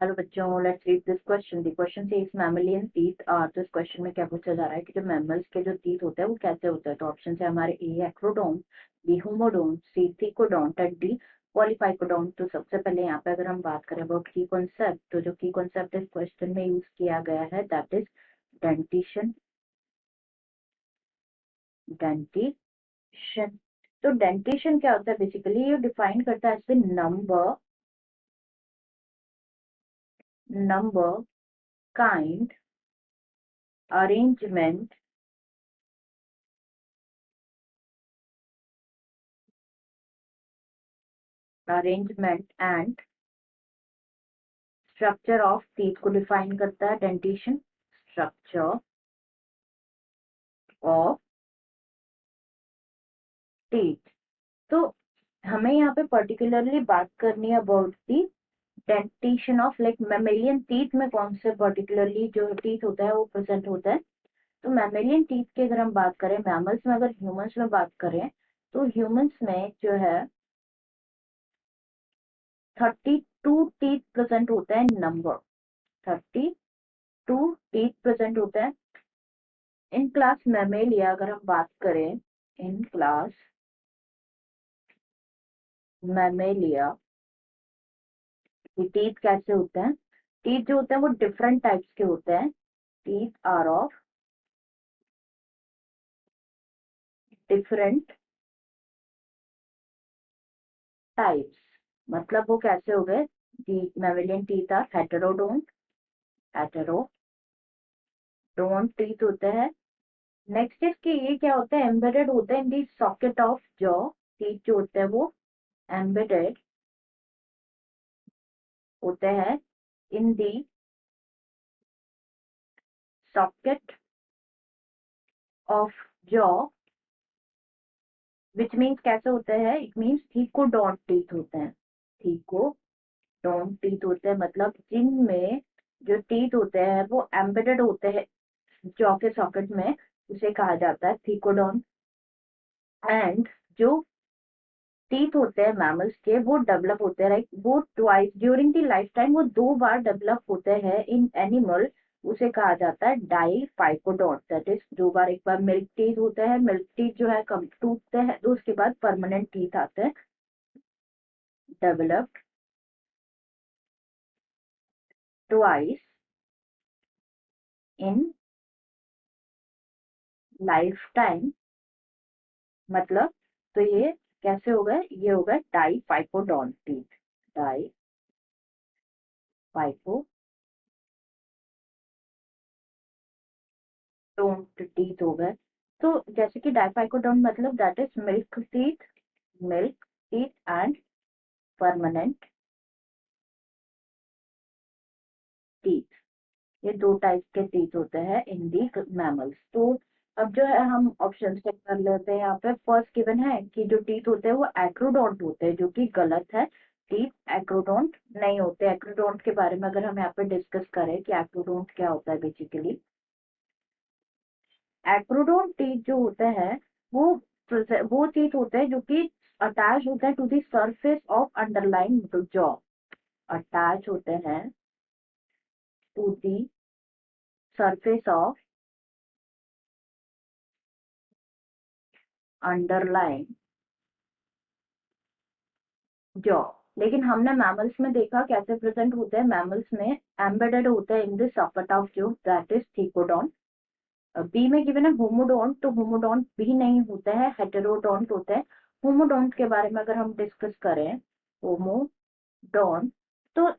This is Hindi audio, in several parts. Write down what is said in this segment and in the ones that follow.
हेलो बच्चों, let's read this question. The question says mammalian teeth are. तो इस क्वेश्चन में क्या पूछा जा रहा है कि जो मैमल्स के जो टीथ होते हैं वो कैसे होते हैं। तो ऑप्शन है हमारे ए एक्रोडोन, बी होमोडोन, सी थिकोडोंट एंड डी पॉलीफाइकोडोंट। तो सबसे पहले यहाँ पे अगर हम बात करें अबाउट की कॉन्सेप्ट, तो जो की कॉन्सेप्ट इस क्वेश्चन में यूज किया गया है दैट इज डेंटिशन। डेंटिशन तो डेंटिशन क्या होता है बेसिकली, ये डिफाइन करता है as the number kind arrangement and structure of teeth को डिफाइन करता है डेंटिशन। Structure of teeth. तो हमें यहाँ पे पर्टिकुलरली बात करनी है about the dentition of like mammalian teeth में कौन से पर्टिकुलरली जो टीथ होता है वो प्रेजेंट होता है। तो मैमेलियन टीथ की अगर हम बात करें मैमल्स में, अगर ह्यूमंस में बात करें तो ह्यूमंस में जो है 32 टीथ प्रेजेंट होता है। नंबर 32 टीथ प्रेजेंट होता है इन क्लास मैमेलिया। अगर हम बात करें इन क्लास मैमेलिया, टीथ कैसे होते हैं। टीथ जो होते हैं वो डिफरेंट टाइप्स के होते हैं। Teeth are of different types. मतलब वो कैसे हो गए, mammalian teeth are heterodont. Heterodont teeth होते हैं। नेक्स्ट इसके ये क्या होता है, एम्बेडेड होते हैं in the socket of jaw. Teeth जो होते हैं वो एम्बेडेड होते हैं in the socket of jaw, which means कैसे होते हैं, इट मीन्स थीकोडोंट टीथ होते हैं। थीकोडोंट टीथ होते हैं मतलब जिनमें जो टीथ होते हैं वो एम्बेडेड होते हैं जॉ के सॉकेट में, उसे कहा जाता है थीकोडोंट। एंड जो टीथ होते हैं मैमल्स के वो डेवलप होते हैं, लाइक वो twice during the life time, वो 2 बार डेवलप होते हैं इन एनिमल। उसे कहा जाता है डाइफाइकोडोंट। दैट इज 2 बार, एक बार मिल्क टीथ होते हैं, मिल्क टीथ जो है कम टूटते हैं, तो उसके बाद परमानेंट टीथ आते हैं developed twice in life time. मतलब तो ये कैसे हो गए, ये हो गए डाइफाइकोडोंट टीथ। डाइफाइकोडोंट टीथ हो गए। तो जैसे कि डाइफाइकोडोंट मतलब that is milk teeth and permanent teeth. ये 2 टाइप के टीथ होते हैं इन दी मैमल्स। तो अब जो है हम ऑप्शन चेक कर लेते हैं। यहाँ पे फर्स्ट गिवन है कि जो टीथ होते हैं वो एक्रोडोंट होते हैं, जो कि गलत है। टीथ एक्रोडोंट नहीं होते। एक्रोडोंट के बारे में अगर हम यहाँ पे डिस्कस करें कि एक्रोडोंट क्या होता है बेसिकली, एक्रोडोंट टीथ जो होते हैं वो वो टीथ होते हैं जो कि अटैच होते हैं to the surface of underline jaw. Attach होते हैं to the surface of underline jaw. लेकिन हमने मैमल्स में देखा कैसे प्रेजेंट होते हैं। मैमल्स में एम्बेडेड होते हैं in the socket of jaw, that is thecodont. B में गिवन है होमोडोंट, तो होमोडोंट भी नहीं होता है, हेटेरोडोंट होता है। होमोडोंट के बारे में अगर हम डिस्कस करें, होमोडोंट तो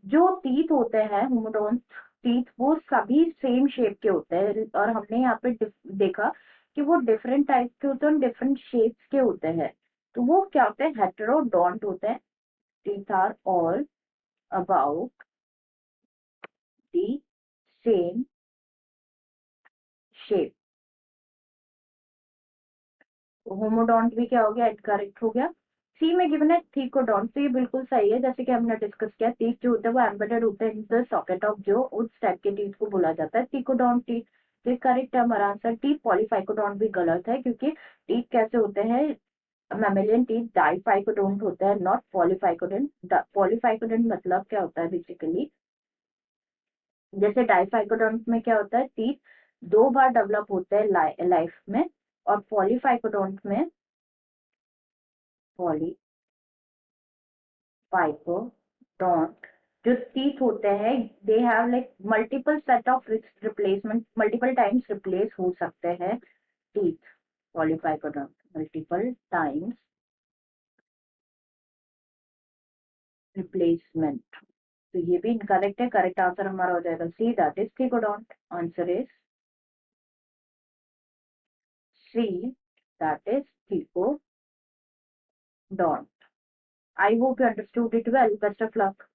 जो टीथ होते हैं होमोडोंट टीथ वो सभी सेम शेप के होते हैं। और हमने यहाँ पे देखा कि वो डिफरेंट टाइप के होते हैं, डिफरेंट शेप्स के होते हैं। तो वो क्या होते हैं, हेटेरोडोंट होते हैं। Teeth are all about the same shape. Homodont भी क्या हो गया, इनकरेक्ट हो गया। सी में गिवन है थीकोडोंट, तो ये बिल्कुल सही है। जैसे कि हमने डिस्कस किया, टीथ जो होता है वो एम्बेडेड होते हैं इन द सॉकेट ऑफ जो, उस टाइप के टीथ को बोला जाता है थीकोडोंट टीथ। तो करेक्ट है हमारा आंसर। टी पॉलीफाइकोडोंट भी गलत है, क्योंकि टीथ कैसे होते हैं, मैमेलियन टीथ डाइफाइकोडोंट होता है, नॉट पॉलीफाइकोडोंट। पॉलीफाइकोडोंट मतलब क्या होता है बेसिकली, जैसे डाइफाइकोडोंट में क्या होता है, टीथ 2 बार डेवलप होते हैं लाइफ में, और पॉलीफाइकोडोंट में, पॉलीफाइकोडोंट जो टीथ होते हैं, they have like multiple set of replacement, multiple times replace हो सकते हैं टीथ, पॉलीफाइकोडोंट मल्टीपल टाइम्स रिप्लेसमेंट। तो ये भी इनकरेक्ट है, करेक्ट आंसर हमारा हो जाएगा C, that is thecodont. Answer is C, that is thecodont. I hope you understood it well. Best of luck.